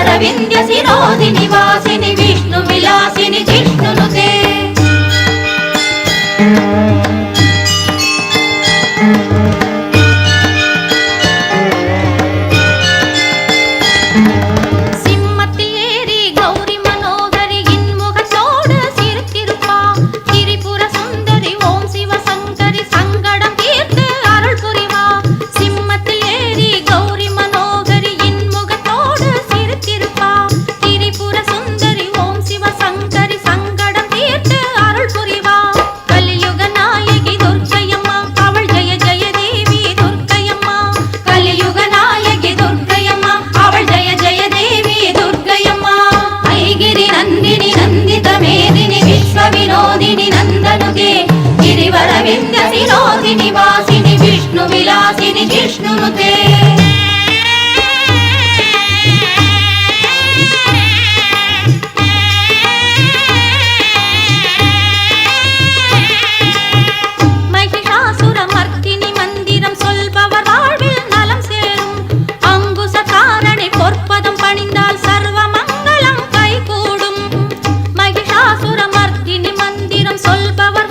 गिरिवरविन्द्य शिरोधिनि वासिनि विष्णु विलासिनि जिष्णुनुते गिरिवरविन्द्य शिरोधिनि वासिनि विष्णु विलासिनि जिष्णुनुते महिषासुरमर्दिनि मन्दिरं சொல்பவர் வாழ்வில் நலம் சேரும் அங்குசகாரணி பொற்பதம் பணிந்தால் சர்வ மங்களம் கைகூடும் महिषासुरमर्दिनि மந்திரம் சொல்பவர்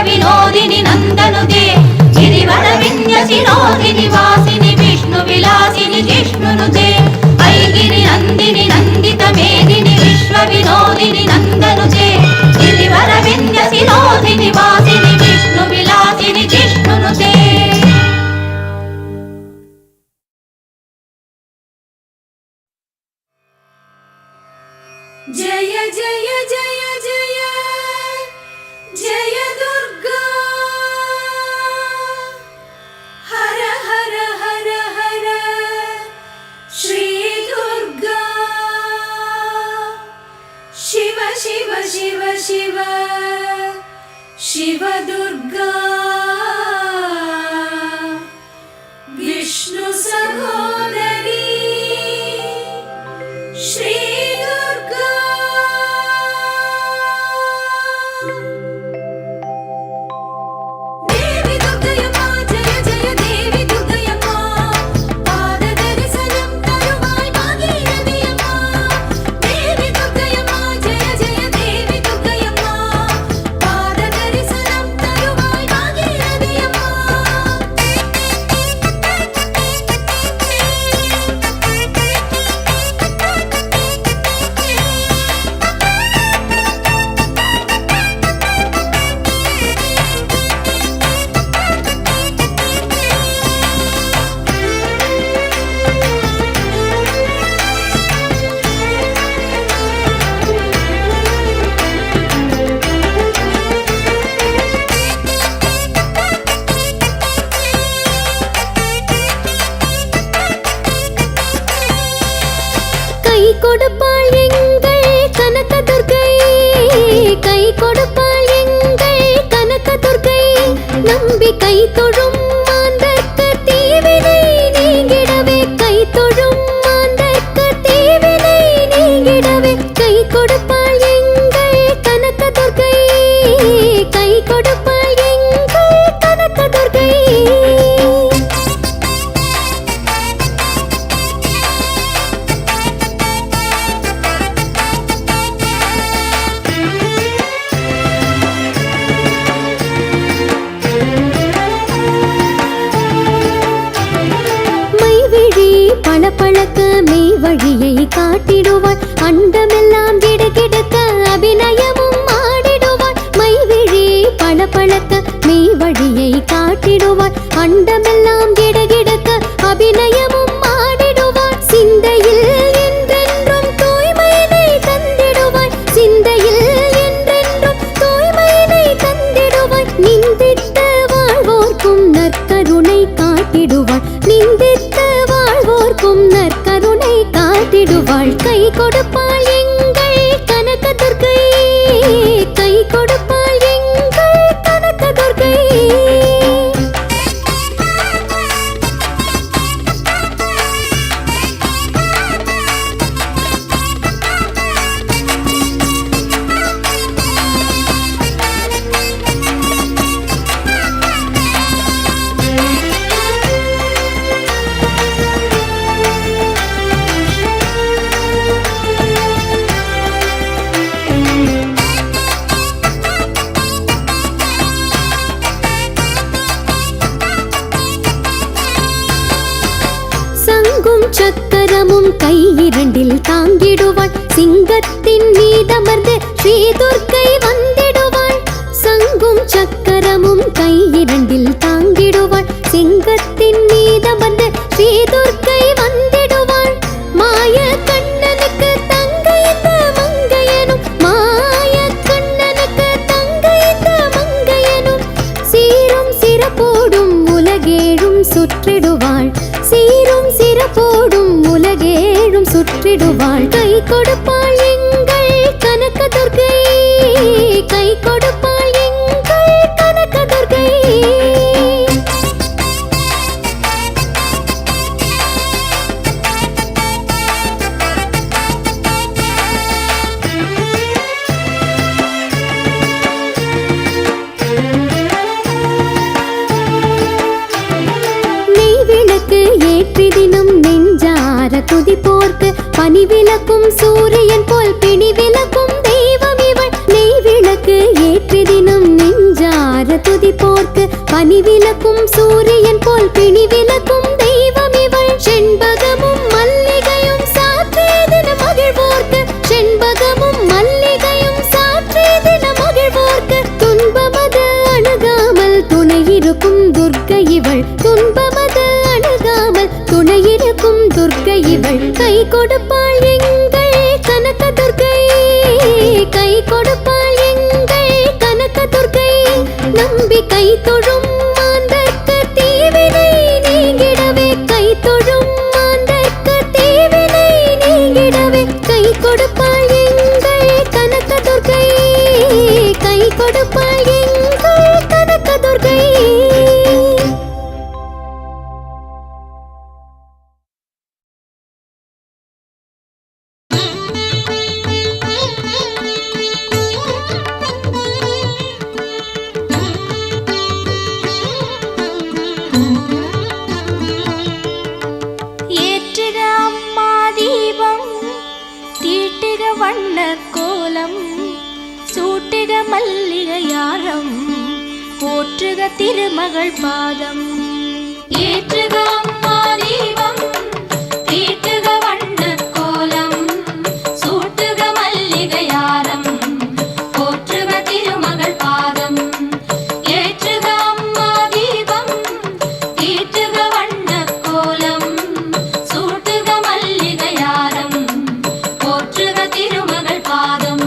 विनोदिनि नन्दनुते गिरिवरविन्द्य शिरोधिनि वासिनि विष्णु विलासिनि जिष्णुनुते ऐगिरि नन्दिनि नन्दित मेदिनि विश्व विनोदिनि नन्दनुते गिरिवरविन्द्य शिरोधिनि वासिनि विष्णु विलासिनि जिष्णुनुते जय जय जय जय जय दुर्गा हर हर हर हर श्री दुर्गा शिव शिव शिव शिव शिव दुर्गा विष्णु सहोदरी श्री கை தொழும் மாந்தர்க்கு தீவினை நீங்கிடவே கை தொழும் மாந்தர்க்கு தீவினை நீங்கிடவே கை கொடுப்பாள் எங்கள் கனகதுர்க்கை கை கொடுப்பாள் எங்கள் கனகதுர்க்கை பழக்க மெய் வழியை காட்டிடுவாள் அண்டமெல்லாம் கிடுகிடுக்க அபிநயமும் ஆடிடுவாள் மைவிழி பழக்க மெய் வழியை காட்டிடுவாள் அண்டமெல்லாம் கிடுகிடுக்க அபிநயமும் ஆடிடுவாள் சிந்தையில் என்றென்றும் தூய்மையினை தந்திடுவாள் சிந்தையில் என்றென்றும் தூய்மையினை தந்திடுவாள் நிந்தித்த வாழ்வோர்க்கும் நற்கருணை காட்டிடுவாள் நிந்தித்த நற்கருணை காட்டிடுவாள் கை கொடுப்பாள் எங்கள் கனகதுர்க்கை கை கொடுப்பாள் எங்கள் கனகதுர்க்கை சக்கரமும் கை இரண்டில் தாங்கிடுவாள் சிங்கத்தின் மீதமர்ந்து ஸ்ரீ துர்க்கை வந்திடுவாள் சங்கும் சக்கரமும் கை இரண்டில் தாங்கிடுவாள் சிங்கத்தின் மீதமர்ந்து ஸ்ரீ துர்க்கை வந்திடுவாள் மாய கண்ணனுக்கு தங்கைத்த மங்கையனும் மாய கண்ணனுக்கு தங்கைத்த மங்கையனும் சீரும் சிறப்போடும் உலகேழும் சுற்றிடுவாள் சீரும் சிறப்போடும் உலகேழும் சுற்றிடுவாள் கை கொடுப்பாள் எங்கள் கனகதுர்க்கை கை கொடுப்பாள் எங்கள் கனகதுர்க்கை ஏற்றி தினம் நெஞ்சார துதிப்போர்க்கு பனி விளக்கும் சூரியன் போல் பிணி விளக்கும் தெய்வம் இவள் நெய் விளக்கு ஏற்றி தினம் நெஞ்சார துதிப்போர்க்கு பனி விளக்கும் சூரியன் போல் பிணி விளக்கும் தெய்வம் இவள் செண்பகமும் மல்லிகையும் சாற்றிய தின மகிழ்வோர்க்கு செண்பகமும் மல்லிகையும் சாற்றிய தின மகிழ்வோர்க்கு துன்பமது அணுகாமல் துணையிருக்கும் துர்க்கை இவள் துன்பமது அணுகாமல் துணையிருக்கும் துர்க்கை இவள் கை கொடுப்பாள் எங்கள் கனகதுர்க்கை கை கொடுப்பாள் எங்கள் கனகதுர்க்கை நம்பிக்கை தொழும் மாந்தர்க்கு தீவினை நீங்கிடவே கை தொழும் மாந்தர்க்கு தீவினை நீங்கிடவே கை கொடுப்பாள் எங்கள் கனகதுர்க்கை கை கொடுப்பாள் எங்கள் கனகதுர்க்கை கோலம் சூட்டுக மல்லிகையாரம் போற்றுக திருமகள் பாதம் ஏற்றுக அம்மா தீபம் தீட்டுக வண்ணக் கோலம் சூட்டுக மல்லிகையாரம் போற்றுக திருமகள் பாதம் ஏற்றுக அம்மா தீபம் தீட்டுக வண்ணக் கோலம் சூட்டுக மல்லிகையாரம் போற்றுக திருமகள் பாதம்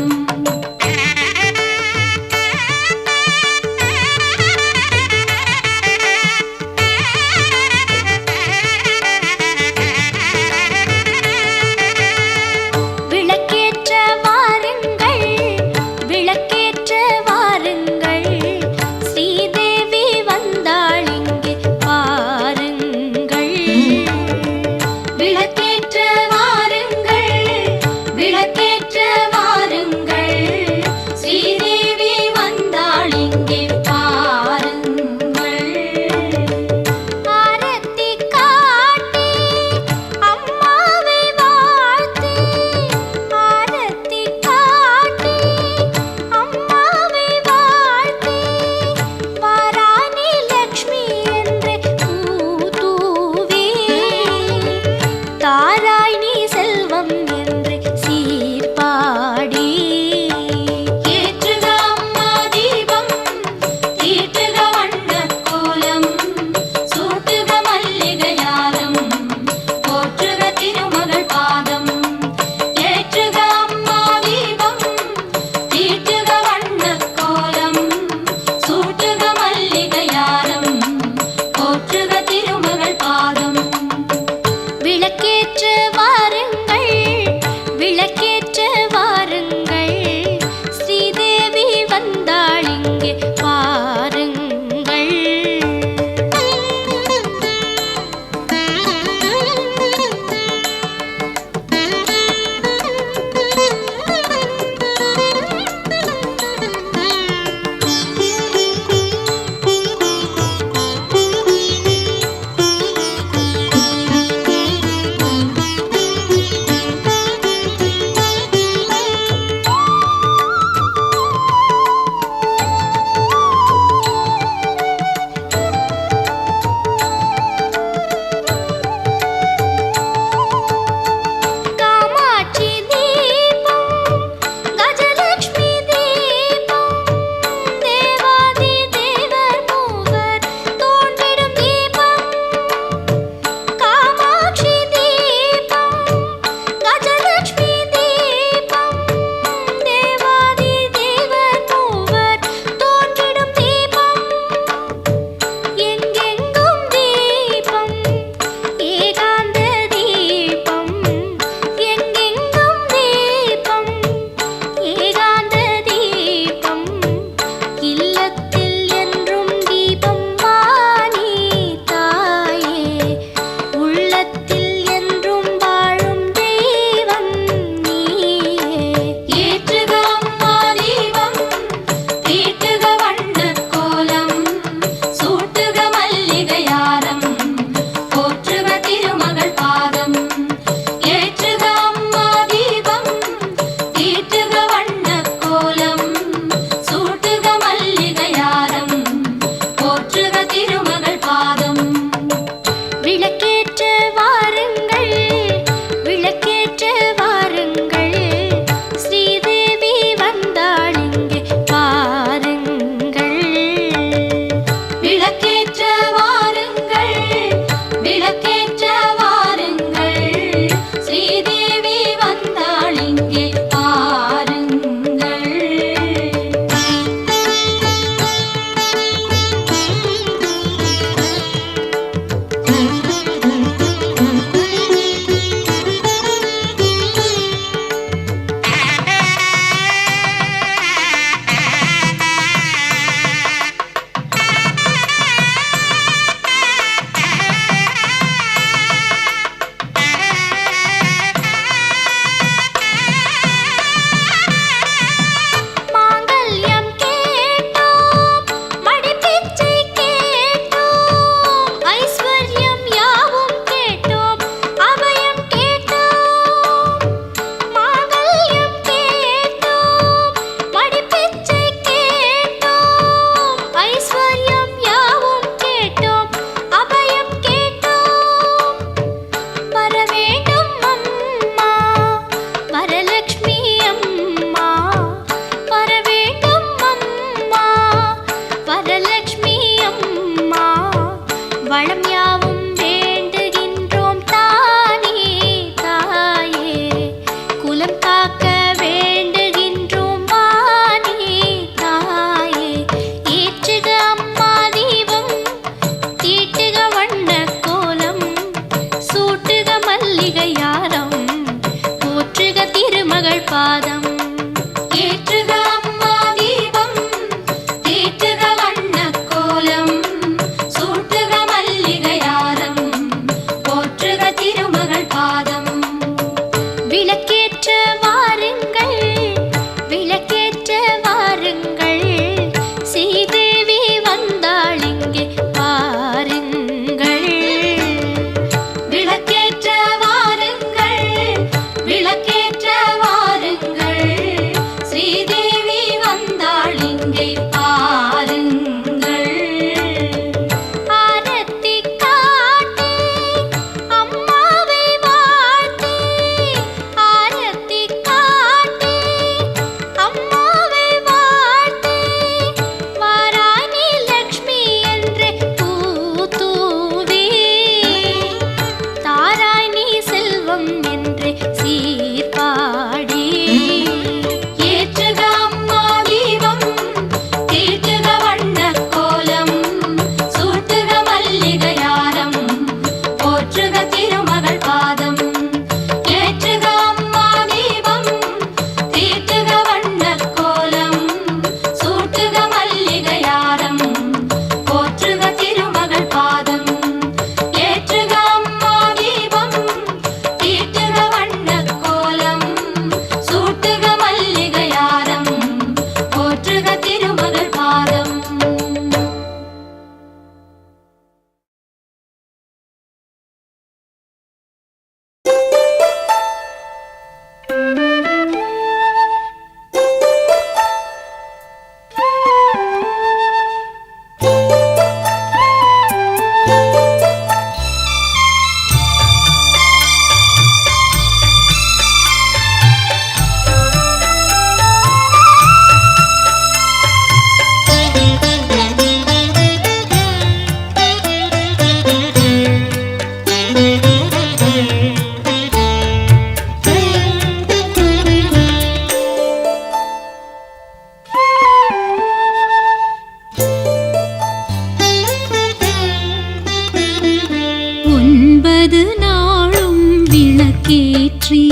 ஒன்பது நாளும் விளக்கேற்றி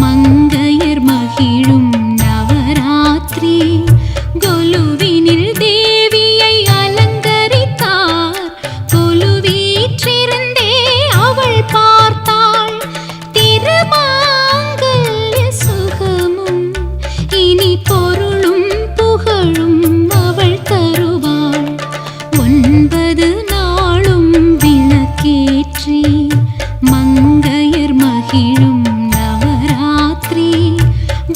மங்கையர் மகிழும் நவராத்திரி கொலுவினில் தேவியை அலங்கரித்தார். கொலுவீற்றிருந்தே அவள் பார்த்தாள். திருமாங்கல்ய சுகமும் இனி பொருளும் புகழும் அவள் தருவாள். ஒன்பது நாளும் விளக்கேற்றி மங்கையர் மகிழும் நவராத்திரி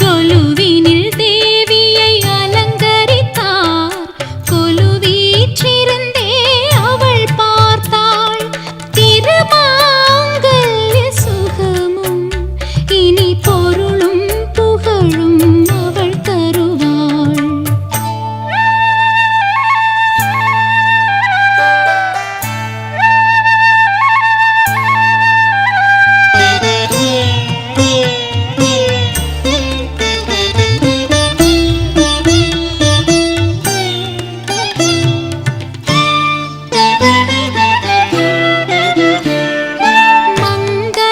கொலுவினில் தேவியை அலங்கரித்தார். கொலுவீற்றிருந்தே அவள் பார்த்தாள். திருமாங்கல்ய சுகமும் இனி பொருளும் புகழும் அவள் தருவாள்.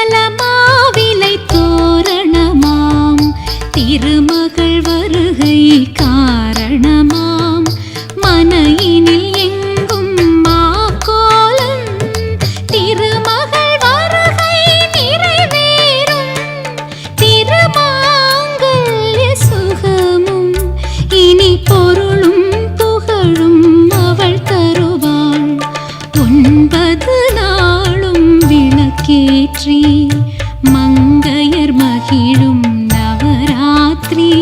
மங்களமாவிலை தோரணமாம் திருமகள் வருகை காரணமாம். மனையினில் எங்கும் மாக்கோலம் திருமகள் வருகை நிறைவேறும். திருமாங்கல்ய சுகமும் இனி பொருளும் புகழும் அவள் தருவாள். ஒன்பது நாளும் விளக்கேற்றி மங்கையர் மகிழும் நவராத்திரி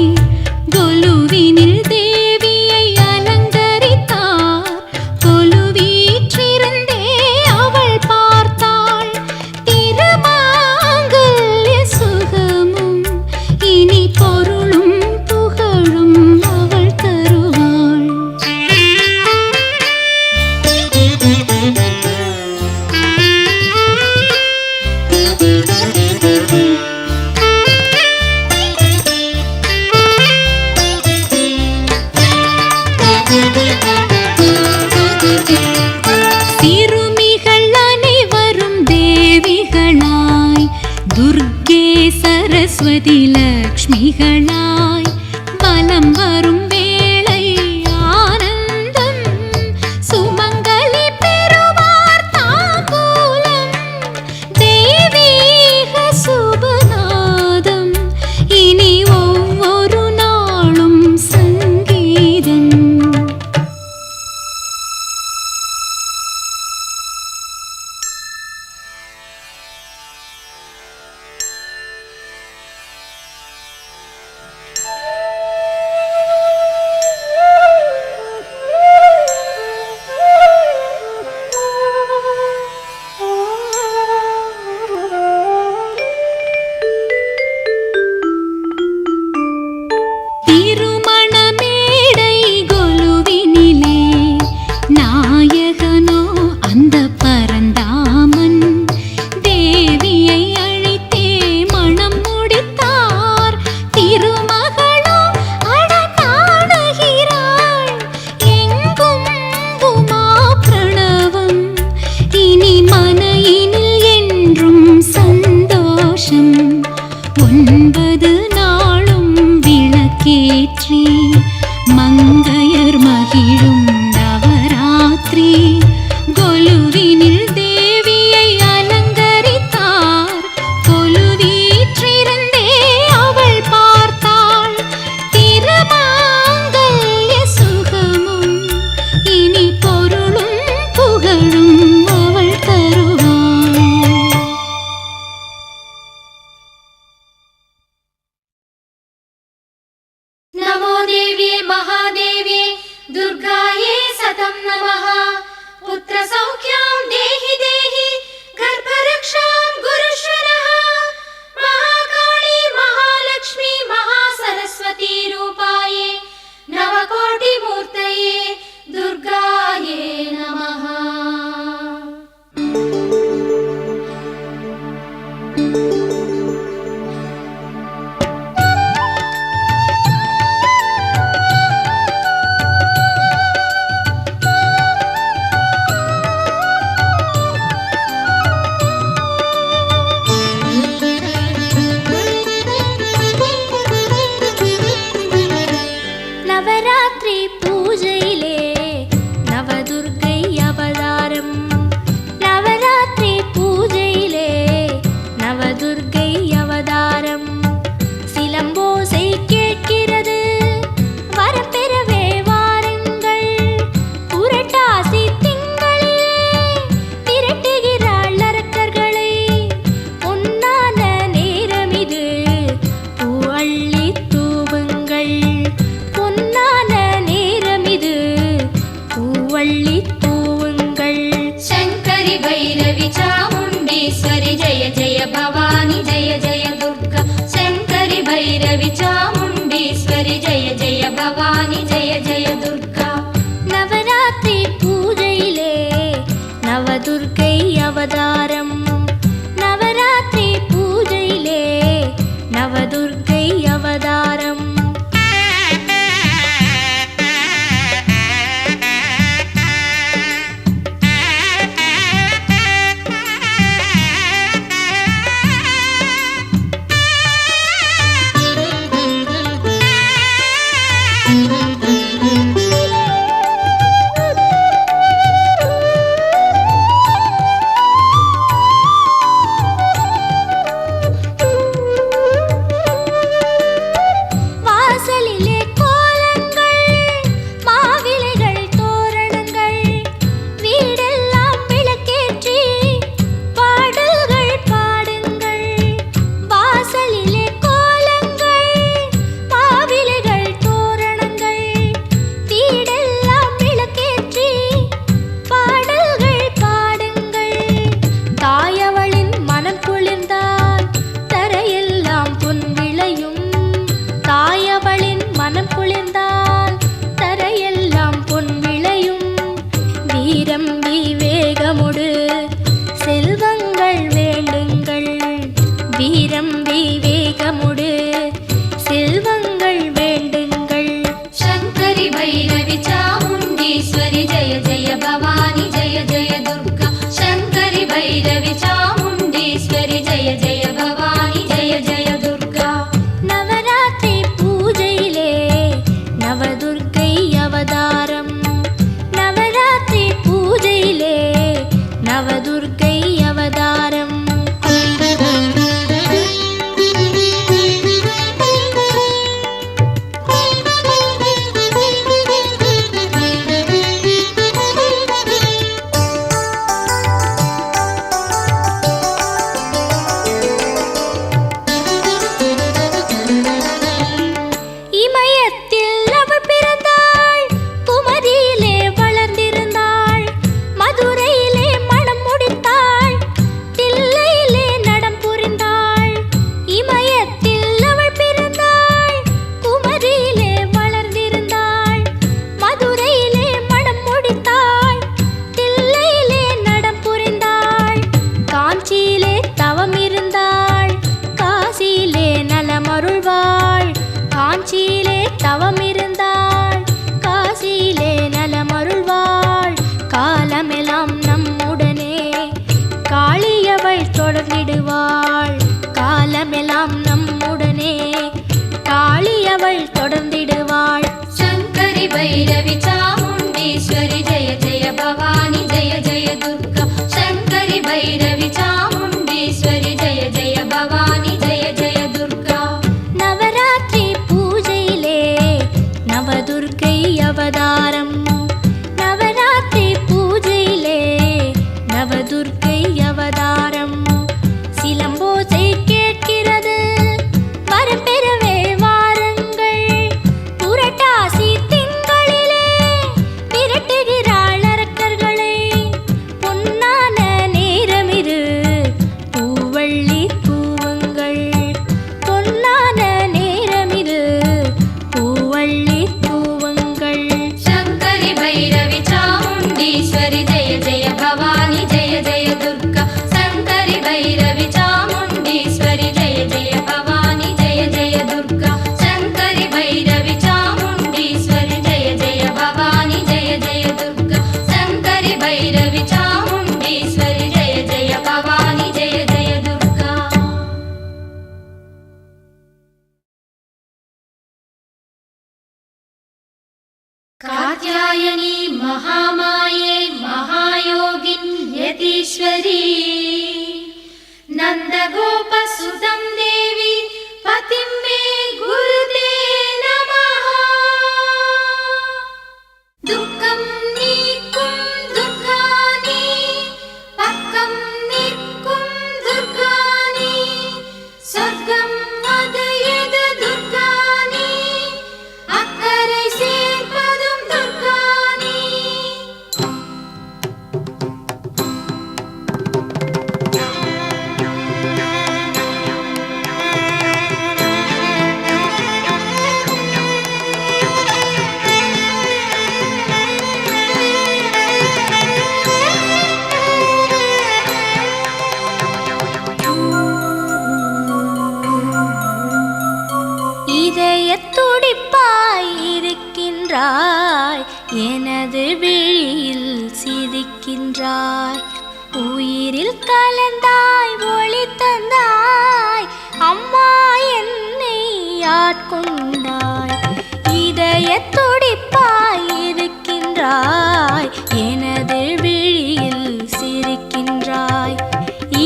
கொலுவினில் தேவியை அலங்கரித்தார். கொலுவீற்றிருந்தே அவள் பார்த்தாள். திருமாங்கல்ய சுகமும் இனி பொருளும் புகழும் அவள் தருவாள். சிறுமிகள் அனைவரும் தேவிகளாய் துர்க்கே சரஸ்வதி லக்ஷ்மிகளாய் வலம் வரும் வேளை ஆனந்தம். சுமங்கலி பெறுவார் தாம்பூலம். தெய்வீக சுபநாதம் இனி ஒவ்வொரு நாளும் சங்கீதம். चामुण्डेश्वरि जय जय भवानी जय जय दुर्गा शङ्करि भैरवि चामुण्डेश्वरि जय जय भवानी जय जय दुर्गा नवरात्रि पूजैले नवदुर्गै अवतारम् नवरात्रि पूजैले नवदुर्गै अवतारम् காலமெல்லாம் நம்முடனே காளியவள் தொடர்ந்திடுவாள் शङ्करि भैरवि चामुण्डेश्वरि जय जय भवानी जय जय दुर्गा शङ्करि भैरवि चामुण्डेश्वरि जय जय भवानी जय जय दुर्गा नवरात्रि पूजैले नवदुर्गै अवतारम् नवरात्रि पूजैले नवदुर्गै अवतारम् சிலம்போசை கேட்கிறது வரம் பெறவே வாருங்கள் புரட்டாசி திங்களிலே விரட்டுகிறாள் அரக்கர்களை பொன்னான நேரமிரு பூவள்ளி பூவுங்கள் பொன்னான நேரமிரு பூவள்ளி பூவுங்கள் शङ्करि भैरवि चामुण्डेश्वरि जय जय भवानी जय जय दुर्गा शङ्करि भैरवि चामुण्डेश्वरि जय जय भवानी जय जय दुर्गा शङ्करि भैरवि चामुण्डेश्वरि जय जय भवानी जय जय दुर्गा शङ्करि भैरवि चामुण्डेश्वरि जय जय भवानी जय जय दुर्गा कात्यायनी महामाये महायोगिन् यतीश्वरी नन्दगोपसुतं देवी पतिं मे गुरुते नमः दुःखं नीक्कुं दुर्गानि पक्कं निक्कुं दुर्गानि स्वर्गं वदयद दुर्गानि अक्करै சேர்ப்பதும் दुर्गानि எனது விழியில் சிரிக்கின்றாய். உயிரில் கலந்தாய் ஒளி தந்தாய் அம்மா என்னை ஆட்கொண்டாய். இதய துடிப்பாய் இருக்கின்றாய் எனது விழியில் சிரிக்கின்றாய்.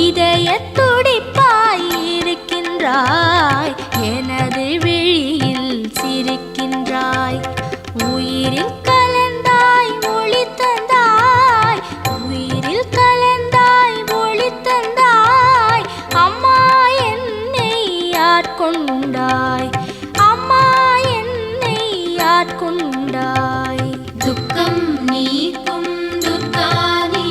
இதய துடிப்பாய் இருக்கின்றாய் எனது விழியில் சிரிக்கின்றாய். உயிரில் கலந்தாய் ஒளி தந்தாய் உயிரில் கலந்தாய் ஒளி தந்தாய் அம்மா என்னை ஆட்கொண்டாய். அம்மா என்னை ஆட்கொண்டாய். துக்கம் நீக்கும் துர்கா நீ,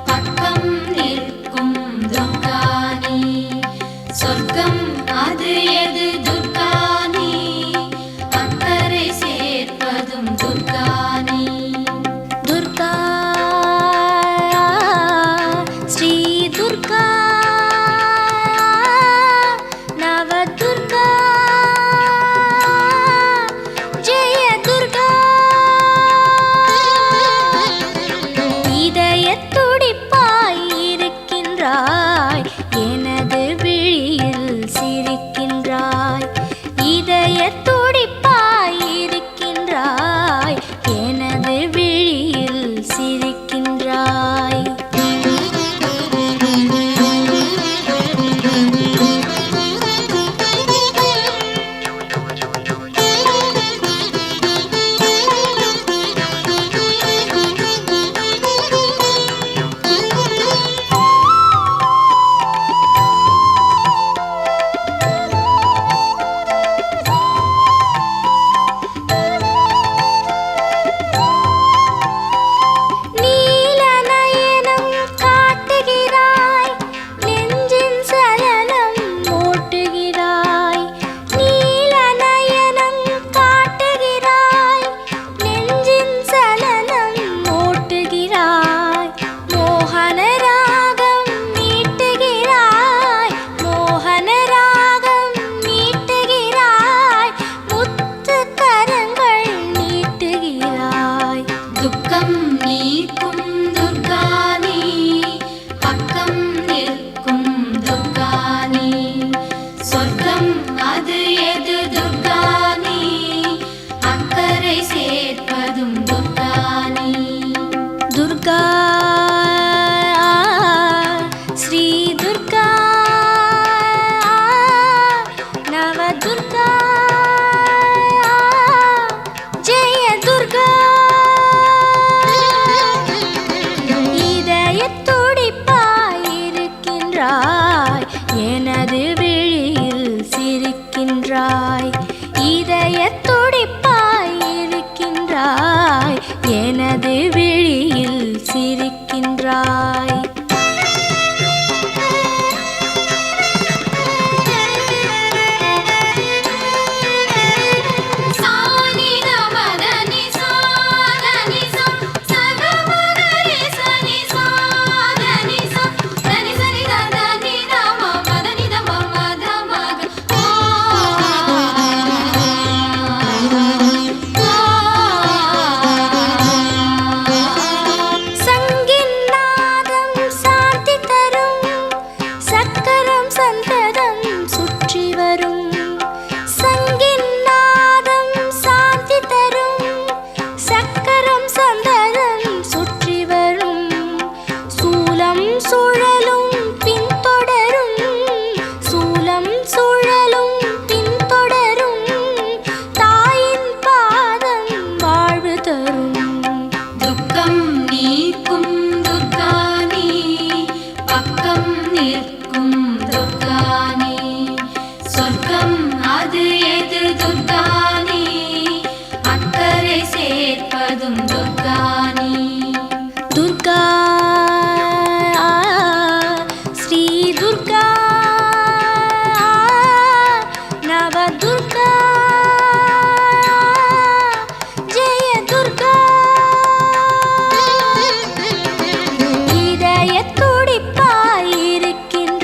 பக்கம் நிற்கும் துர்கா நீ. சொர்க்கம் அது எது துர்கா நீ, அக்கறை சேர்ப்பதும் துர்கா நீ. துர்கா ஸ்ரீ துர்கா நவதுர்கா ஜெய துர்கா. இதய துடிப்பாய் இருக்கின்றாய் எனது விழியில் சிரிக்கின்றாய். இதய துடிப்பாய் இருக்கின்றாய் எனது விழியில் சிரிக்கின்றாய். நீலநயனம் காட்டுகிறாய் நெஞ்சின் சலனம் மூட்டுகிறாய். நீலநயனம் காட்டுகிறாய் நெஞ்சின் சலனம் மூட்டுகிறாய். மோகன ராகம் மீட்டுகிறாய் மோகன ராகம் மீட்டுகிறாய். முத்து கரங்கள் நீட்டுகிறாய். துக்கம் நீக்கும் துர்கா நீ, பக்கம் நிற்கும் துர்கா நீ. சொர்க்கம் அது எது துர்கா நீ, அக்கறை சேர்ப்பதும் துர்கா நீ. துர்கா ஸ்ரீ துர்கா நவதுர்கா ஜெய துர்கா. இதய துடிப்பாய் இருக்கின்றாய் எனது விழியில் சிரிக்கின்றாய். இதய துடிப்பாய் இருக்கின்றாய் எனது விழியில் சிரிக்கின்றாய். சானி நமதனி சாதனி சா, சகமகரி சனி சாதனி சா, தனி சனி ததனி நம மதனி தம மத மக. சங்கின் நாதம் சாந்தி தரும் சக்கரம் சந்ததம் சுற்றி வரும். சங்கின் நாதம் சாந்தி தரும் சக்கரம் சந்ததம் சுற்றி வரும். சூலம் சுழலும் பின்தொடரும் சூலம் சுழலும் பின்தொடரும். தாயின் பாதம் வாழ்வு தரும். துக்கம் நீக்கும் துர்கா நீ, பக்கம் நிற்கும் துர்கா நீ. சொர்க்கம் அது எது துர்கா நீ, அக்கறை சேர்ப்பதும் துர்கா நீ. துர்கா ஸ்ரீ துர்கா நவதுர்கா ஜெய துர்கா. இதய துடிப்பாய் இருக்கின்ற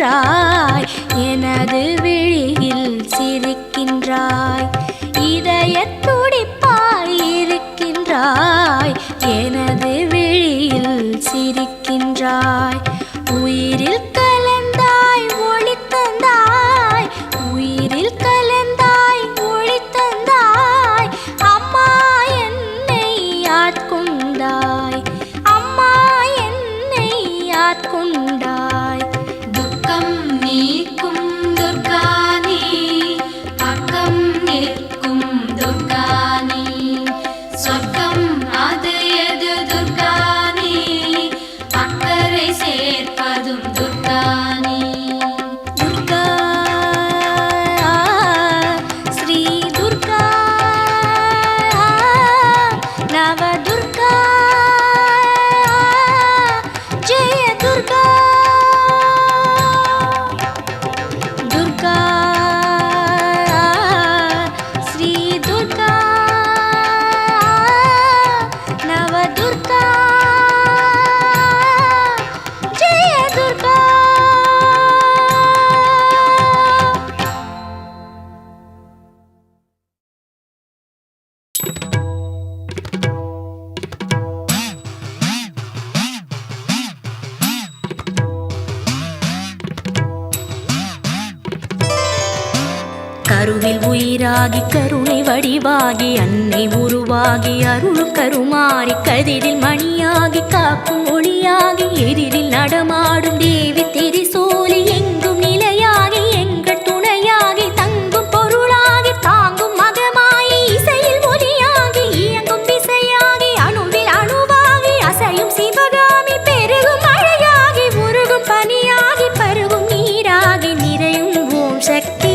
கருவில் உயிராகி கருணை வடிவாகி அன்னை உருவாகி அருள் கருமாறி கதிரில் மணியாகி காக்கும் ஒளியாகி எதிரில் நடமாடும் தேவி திரிசூலி எங்கும் நிலையாகி எங்கள் துணையாகி தங்கும் பொருளாகி தாங்கும் மகமாயி இசையில் ஒலியாகி இயங்கும் விசையாகி அணுவில் அணுவாகி அசையும் சிவகாமி பெருகும் மழையாகி உருகும் பனியாகி பருகும் நீராகி நிறையும் ஓம் சக்தி.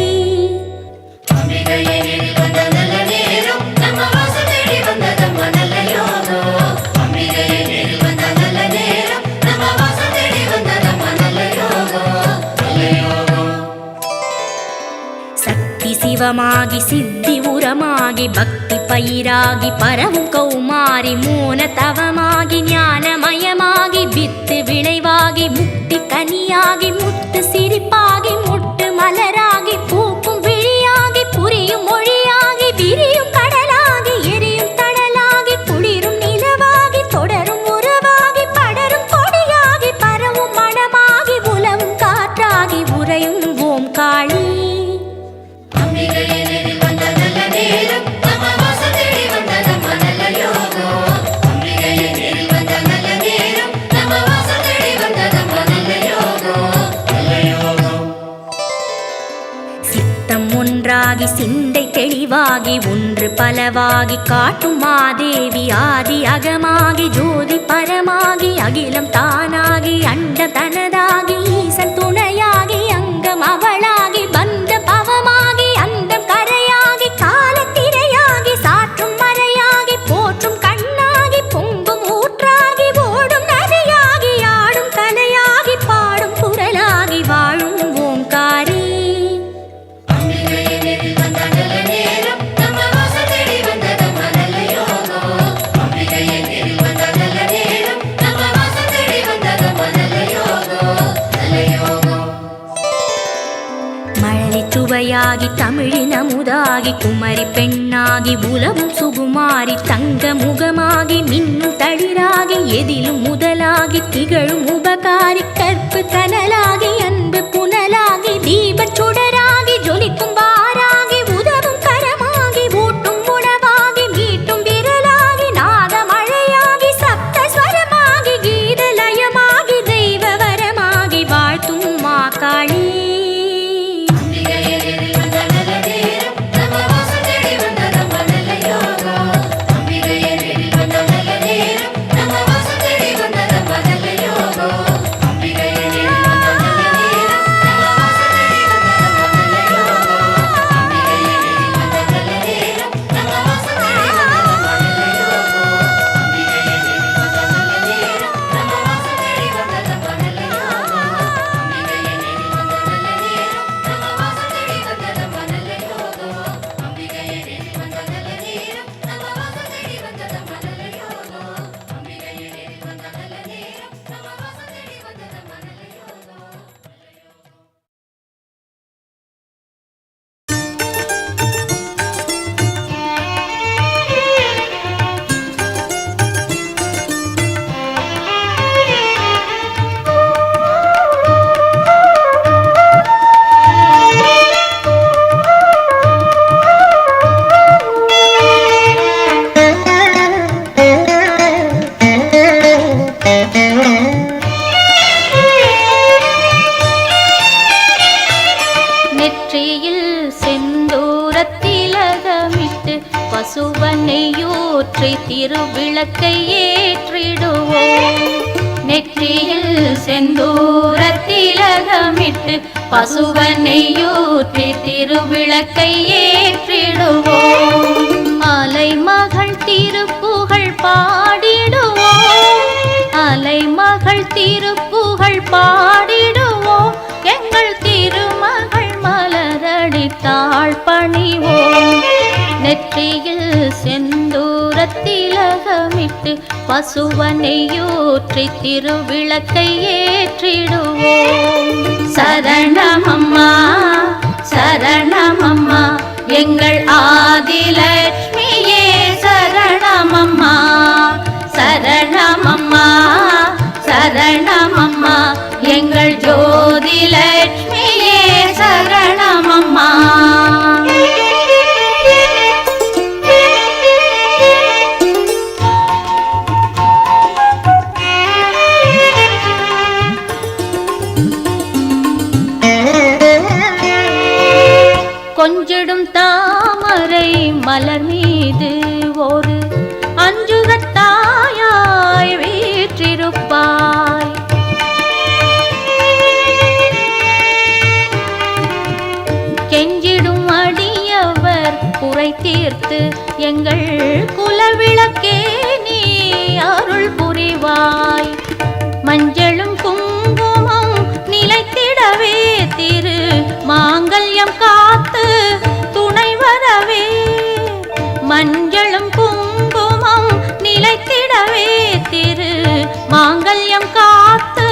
சக்தி சிவமாகி சித்தி உரமாகி பக்தி பயிராகி பரவும் கௌமாரி மோன தவமாகி ஞானமயமாகி வித்து விளைவாகி முக்தி கனியாகி முத்து சிரிப்பாகி முட்டு மலராகி பூக்கும் விழியாகி புரியும் மொழியாகி விரியும் கடலாகி எரியும் தடலாகி குளிரும் நிலவாகி தொடரும் உறவாகி படரும் கொடியாகி பரவும் மனமாகி உலவும் காற்றாகி உறையும் ஓம் காளி. சித்தம் ஒன்றாகி சிந்தை தெளிவாகி ஒன்று பலவாகி காட்டும் மாதேவி ஆதி அகமாகி ஜோதி பரமாகி அகிலம் தானாகி அண்ட தனதாகி ஈசன் துணையாகி அங்கம் அவளாகி பந்த பவமாகி அந்தம் கரையாகி காலத்திரையாகி சாற்றும் மறையாகி போற்றும் கண்ணாகி பொங்கும் ஊற்றாகி ஓடும் நதியாகி ஆடும் கலையாகி பாடும் குரலாகி வாழும் ஓம்காரி. சுவையாகி தமிழின் அமுதாகி குமரி பெண்ணாகி உலவும் சுகுமாரி தங்க முகமாகி மின்னும் தளிராகி எதிலும் முதலாகி திகழும் உபகாரி கற்பு கனலாகி அன்பு புனலாகி தீபச் சுடராகி ஜொலிக்கும் வாராகி உதவும் கரமாகி ஊட்டும் உணவாகி மீட்டும் விரலாகி நாத மழையாகி சப்த ஸ்வரமாகி கீத லயமாகி தெய்வ வரமாகி வாழ்த்தும் மாகாளி. திருவிளக்கை ஏற்றிடுவோம். நெற்றியில் செந்தூரத்திலகமிட்டு பசுவனையூற்றி திருவிளக்கை ஏற்றிடுவோம். அலைமகள் திருப்புகழ் பாடிடுவோம். அலைமகள் திருப்புகழ் பாடிடுவோம். எங்கள் திருமகள் மலரடித்தாள் பணிவோம். நெற்றியில் செந்தூரத்திலகமிட்டு பசுவனையூற்றி திருவிளக்கை ஏற்றிடுவோம். சரணமம்மா சரணமம்மா எங்கள் ஆதிலட்சுமியே சரணமம்மா. சரணமம்மா சரணமம்மா எங்கள் ஜோதிலட்சுமியே சரணமம்மா. மலர் மீது ஒரு அஞ்சுகத்தாயாய் வீற்றிருப்பாய். கெஞ்சிடும் அடியவர் குறை தீர்த்து எங்கள் குலவிளக்கே நீ அருள் புரிவாய். மஞ்சளும் குங்குமம் நிலைத்திடவே திரு மாங்கல்யம் காத்து துணை வரவே. மஞ்சளும் குங்குமம் நிலைத்திடவே திரு மாங்கல்யம் காத்து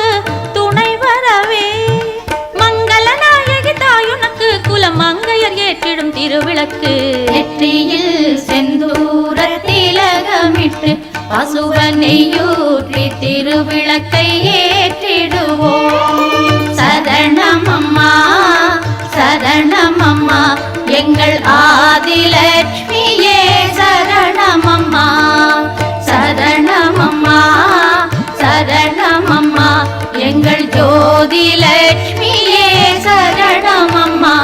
துணை வரவே. மங்கள நாயகி தாயுனக்கு குலம் மங்கையர் ஏற்றிடும் திருவிளக்கு. நெற்றியில் செந்தூர திலகமிட்டு பசுவனையூற்றி திருவிளக்கை ஏற்றிடுவோம். சரணமம்மா சரணமம்மா எங்கள் ஆதிலட்சுமியே சரணமம்மா. சரணமம்மா சரணமம்மா எங்கள் ஜோதிலட்சுமியே சரணமம்மா.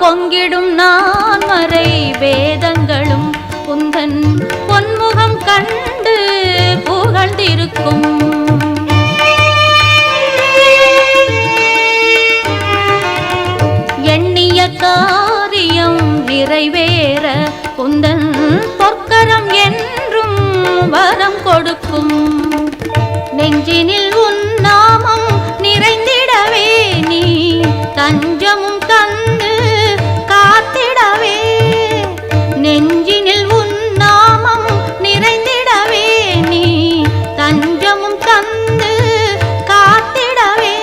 பொங்கிடும் நான்மறை வேதங்களும் உந்தன் பொன்முகம் கண்டு புகழ்ந்திருக்கும். எண்ணிய காரியம் நிறைவேற உந்தன் பொற்கரம் என்றும் வரம் கொடுக்கும். நெஞ்சினில் உன் நாமம் நிறைந்திடவே நீ தஞ்சமும் தந்து காத்திடவே. நெஞ்சினில் உன் நாமம் நிறைந்திடவே நீ தஞ்சமும் தந்து காத்திடவே.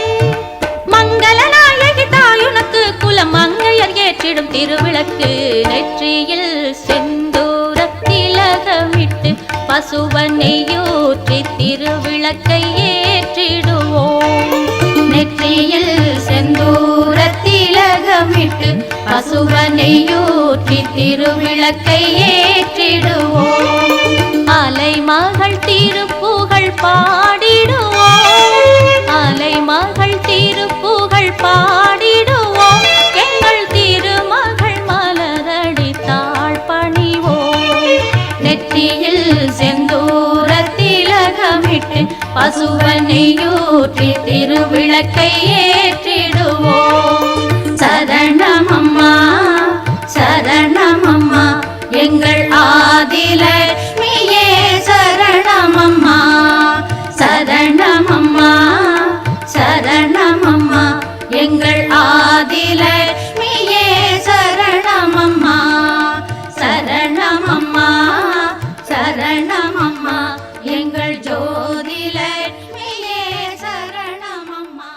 மங்கள நாயகி தாயுனக்கு குலம் மங்கையர் ஏற்றிடும் திருவிளக்கு. நெற்றியில் செந்தூர திலகமிட்டு பசுவனையூற்றி திருவிளக்கை ஏற்றிடுவோம். நெற்றியில் செந்தூர திலகமிட்டு பசுவனையூற்றி திருவிளக்கை ஏற்றிடுவோம். அலைமகள் திருப்புகழ் பாடிடுவோம். அலைமகள் திருப்புகழ் பாடிடுவோம். எங்கள் திருமகள் மலரடி தாழ் பணிவோம். நெற்றியில் செந்தூர திலகமிட்டு பசுவனையூற்றி திருவிளக்கை ஏற்றிடுவோம். சரணமம்மா சரணமம்மா எங்கள் ஆதிலட்சுமியே சரணமம்மா. சரணமம்மா சரணமம்மா எங்கள் ஆதிலட்சுமியே சரணமம்மா. சரணமம்மா சரணமம்மா எங்கள் ஜோதிலட்சுமியே சரணமம்மா.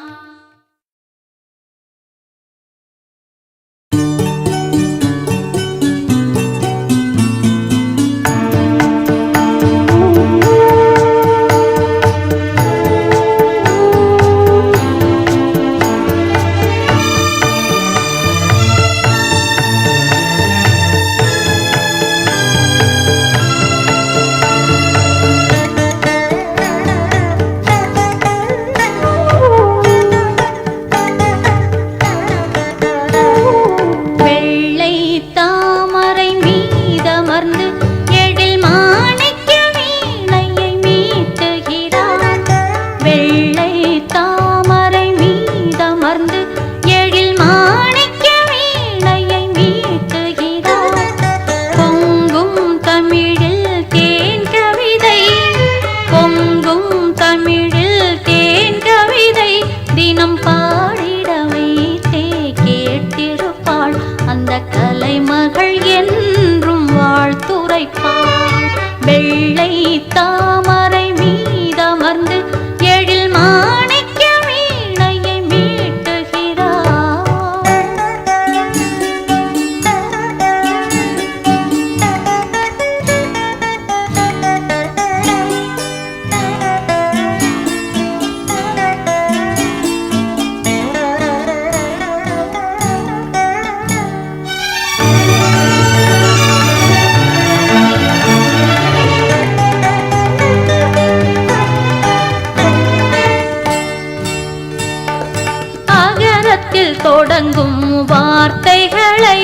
அகரத்தில் தொடங்கும் வார்த்தைகளை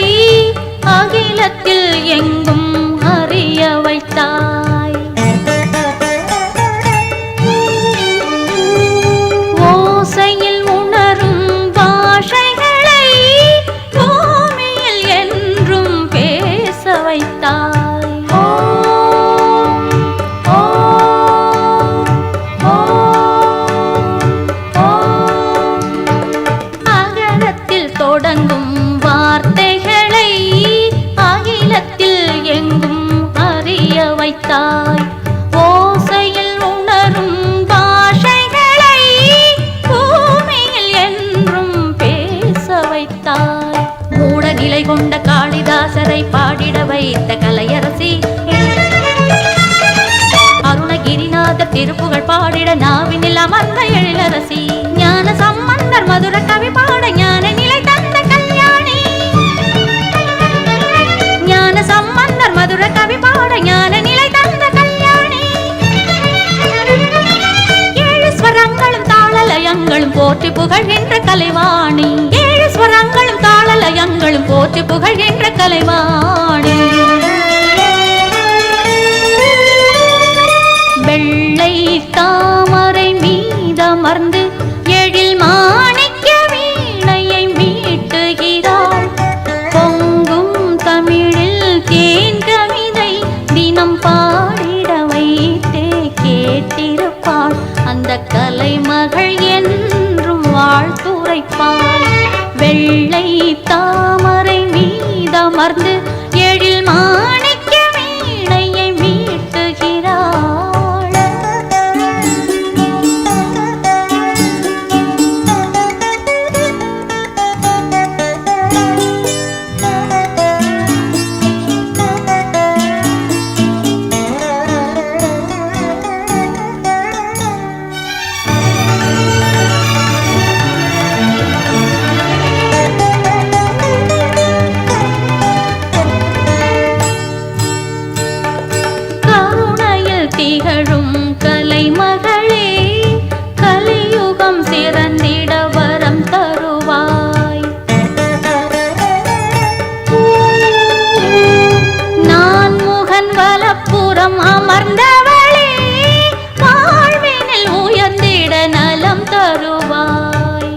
அகிலத்தில் எங்கும் அறிய வைத்தாய். ஓசையில் உணரும் பாஷைகளை பூமியில் என்றும் பேச வைத்தாய். ஓம் ஓம் ஓம் ஓம். அகரத்தில் தொடங்கும் வார்த்தைகளை அகிலத்தில் எங்கும் அறிய வைத்தாய். ஓசையில் உணரும் பாஷைகளை பூமியில் என்றும் பேச வைத்தாய். மூட நிலை கொண்ட காளிதாசரை பாடிட வைத்த கலையரசி, அருணகிரிநாதர் திருப்புகழ் பாடிட நாவினில் அமர்ந்த எழிலரசி, ஞான சம்பந்தர் மதுர கவி பாட ஞான நிலை தந்த கல்யாணி, ஞான சம்பந்தர் மதுர கவி பாட ஞான நிலை தந்த கல்யாணி. ஏழு ஸ்வரங்களும் தாளலயங்களும் போற்றி புகழ்கின்ற கலைவாணி, ஏழு ஸ்வரங்களும் தாளலயங்களும் போற்றி புகழ்கின்ற கலைவாணி. வெள்ளை தாமரை மீதமர்ந்து எழில் மாணிக்க வீணையை மீட்டுகிறாள். பொங்கும் தமிழில் தேன் கவிதை தினம் பாடிட வைத்தே கேட்டிருப்பாள். அந்த கலைமகள் என்றும் வாழ்த்துரைப்பாள். வெள்ளை தாமரை மீதமர்ந்து எழில் மாணிக்க வீணையை மீட்டுகிறாள். கருணையில் திகழும் கலைமகளே, கலியுகம் சிறந்திட வரம் தருவாய். நான் முகன் வலப்புறம் அமர்ந்தவளே, வாழ்வினில் உயர்ந்திட நலம் தருவாய்.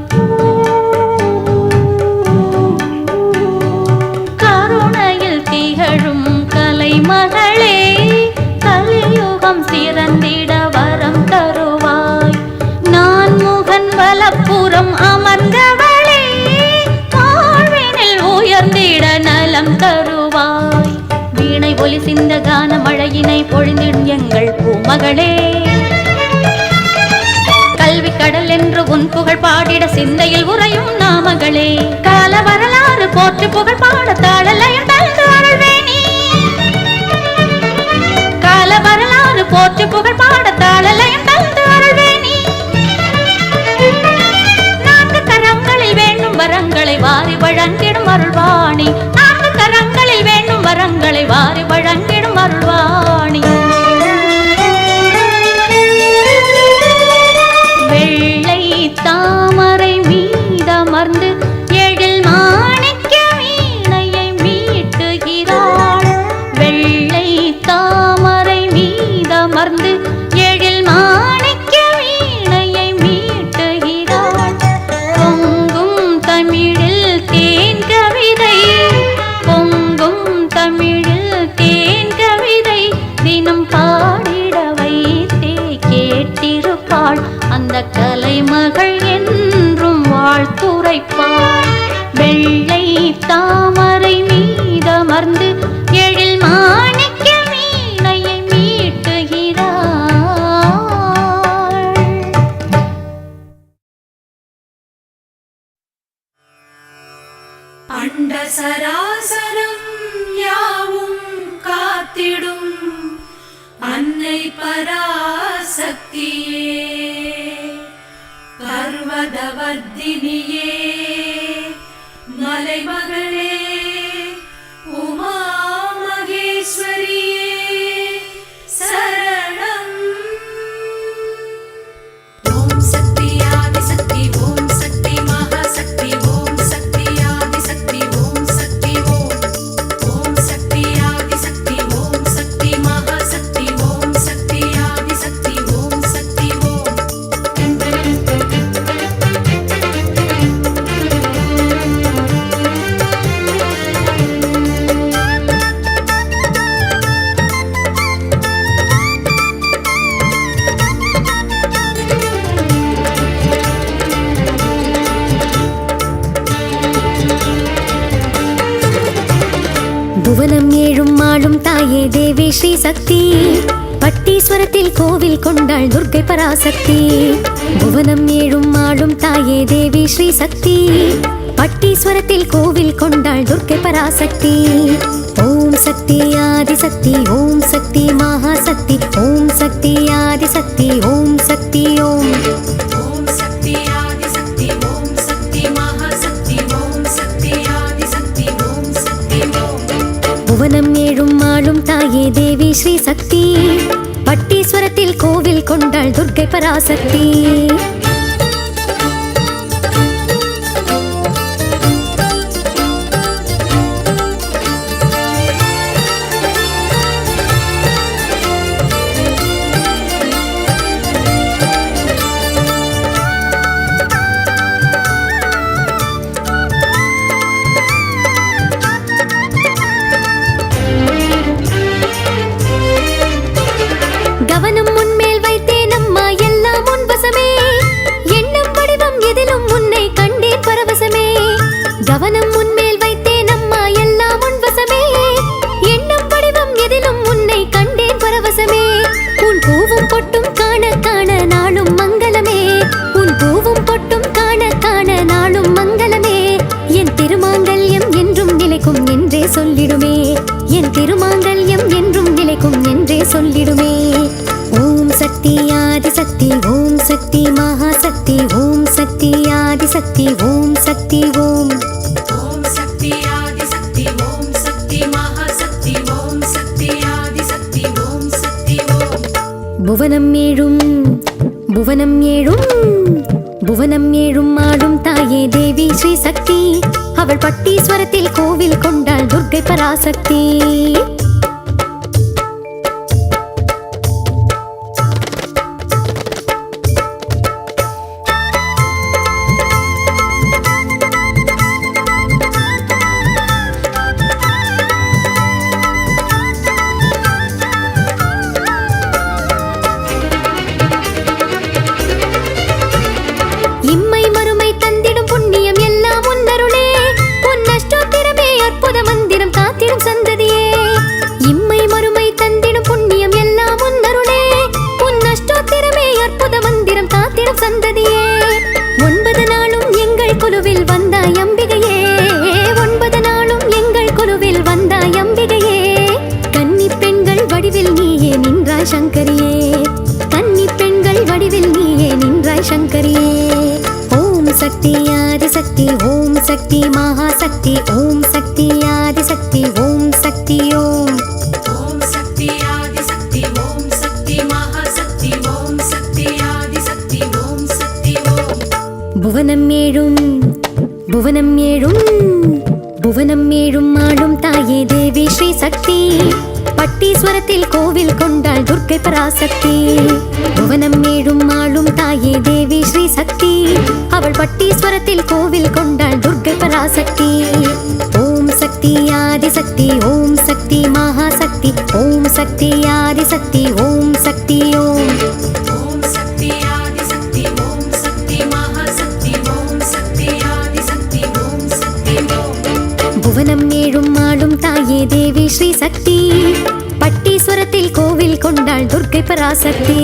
கருணையில் திகழும் கலைமகளே, கலியுகம் சிறந்திட வரம் தருவாய். நான் முகன் வலப்புறம் அமர்ந்தவளே, வாழ்வினில் உயர்ந்திட நலம் தருவாய். வீணை ஒலி சிந்த கான மழையினை பொழிந்திடும் எங்கள் பூமகளே, கல்வி கடல் என்று உன் புகழ் பாடிட சிந்தையில் உறையும் நாமகளே, கால வரலாறு போற்றி புகழ் பாட தாளலயம் தந்து அருள்வேணி, கால வரலாறு போற்றி புகழ் பாட தாளலயம் தந்து அருள்வேணி. நான்கு கரங்களில் வேண்டும் வரங்களை வாரி வழங்கிடும் அருள்வாணி, நான்கு கரங்களில் வேண்டும் வரங்களை வாரி வழங்கிடும் அருள்வாணி. வெள்ளை தாமரை மீதமர்ந்து எழில் மாணிக்க வீணையை மீட்டுகிறாள். வெள்ளை தாமரை மீதமர்ந்து எழில் மாணிக்க வீணையை மீட்டுகிறாள். பொங்கும் தமிழில் தேன் கவிதை, பொங்கும் தமிழில் தேன் கவிதை தினம் பாடிட வைத்தே கேட்டிருப்பாள். அந்த கலைமகள் என்றும் வாழ்த்துரைப்பாள். வெள்ளை தாமரை மீதமர்ந்து எழில் மாணிக்க வீணையை மீட்டுகிறாள். அண்ட சராசரம் யாவும் காத்திடும் அன்னை பராசக்தியே, பர்வதவர்த்தினியே, மலைமகளே, உமா மகேஸ்வரியே சரணம். ஓம் சக்தி ஆதிசக்தி, ஓம் சக்தி மகாசக்தி, ஓம் புவனம் ஏழும் ஆளும் தாயே தேவி ஸ்ரீ சக்தி பட்டீஸ்வரத்தில் கோவில் கொண்டாள் துர்க்கை பராசக்தி புவனம் ஏழும் ஆளும் தாயே தேவி ஸ்ரீ சக்தி பட்டீஸ்வரத்தில் கோவில் கொண்டாள் துர்க்கை பராசக்தி ஓம் சக்தி ஆதிசக்தி ஓம் சக்தி மகாசக்தி ஓம் சக்தி ஆதிசக்தி ஓம் சக்தி ஓம் ஓம் சக்தி ஆதிசக்தி ஓம் சக்தி மகாசக்தி ஓம் சக்தி ஆதிசக்தி ஓம் சக்தி ஓம் புவனம் ஏழும் ஆளும் தாயே தேவி ஸ்ரீ சக்தி பட்டீஸ்வரத்தில் கோவில் கொண்டாள் துர்க்கை பராசக்தி கவனம் முன்மேல் வைத்தேன் அம்மா எல்லாம் உன் வசமே எண்ணம் வடிவம் எதிலும் உன்னை கண்டேன் பரவசமே கவனம் முன்மேல் வைத்தேன் அம்மா எல்லாம் உன் வசமே எண்ணம் வடிவம் எதிலும் உன்னை கண்டேன் பரவசமே உன் பூவும் பொட்டும் காண காண நாளும் மங்களமே உன் பூவும் பொட்டும் காண காண நாளும் மங்களமே என் திருமாங்கல்யம் என்றும் நிலைக்கும் என்றே சொல்லிடுமே என் திருமாங்கல்யம் என்றும் நிலைக்கும் என்றே சொல்லிடுமே ஓம் சக்தி ஆதிசக்தி ஓம் சக்தி மகாசக்தி ஓம் சக்தி ஆதிசக்தி ஓம் சக்தி ஓம் ஓம் சக்தி ஆதிசக்தி ஓம் சக்தி மகாசக்தி ஓம் சக்தி ஆதிசக்தி ஓம் சக்தி ஓம் புவனம் ஏழும் புவனம் ஏழும் புவனம் ஏழும் ஆளும் தாயே தேவி ஸ்ரீ சக்தி அவள் பட்டீஸ்வரத்தில் கோவில் கொண்டாள் துர்க்கை பராசக்தி இம்மை மறுமை தந்திடும் புண்ணியம் எல்லாம் உன்னருளே உன் அஷ்டோத்திரமே அற்புத மந்திரம் காத்திடும் சந்ததியே இம்மை மறுமை தந்திடும் புண்ணியம் எல்லாம் உன்னருளே உன் அஷ்டோத்திரமே அற்புத மந்திரம் காத்திடும் சந்ததியே 9 நாளும் எங்கள் குழுவில் வந்தாய் அம்பிகையே 9 நாளும் எங்கள் குழுவில் வந்தாய் அம்பிகையே கன்னி பெண்கள் வடிவில் நீயே நின்றாய் சங்கரியே கன்னி பெண்கள் வடிவில் நீயே நின்றாய் சங்கரியே ஓம் சக்தி ஆதிசக்தி ஓம் சக்தி மகாசக்தி ஓம் சக்தி ஆதிசக்தி ஓம் சக்தி ஓம் ஓம் சக்தி ஆதிசக்தி ஓம் சக்தி மகாசக்தி ஓம் சக்தி ஆதிசக்தி ஓம் சக்தி ஓம் புவனம் ஏழும் புவனம் ஏழும் புவனம் ஏழும் ஆளும் தாயே தேவி ஸ்ரீ சக்தி பட்டீஸ்வரத்தில் கோவில் கொண்டாள் துர்க்கை பராசக்தி புவனம் ஏழும் ஆளும் தாயே தேவி ஸ்ரீ சக்தி அவள் பட்டீஸ்வரத்தில் கோவில் கொண்டாள் துர்க்கை பராசக்தி ஓம் சக்தி ஆதிசக்தி ஓம் சக்தி மகாசக்தி ஓம் சக்தி ஆதிசக்தி ஓம் சக்தி ஓம் ஓம் சக்தி ஆதிசக்தி ஓம் சக்தி மகாசக்தி ஓம் சக்தி ஆதிசக்தி ஓம் சக்தி ஓம் புவனம் ஏழும் ஆளும் தாயே தேவி ஸ்ரீ சக்தி பட்டீஸ்வரத்தில் கோவில் கொண்டாள் துர்க்கை பராசக்தி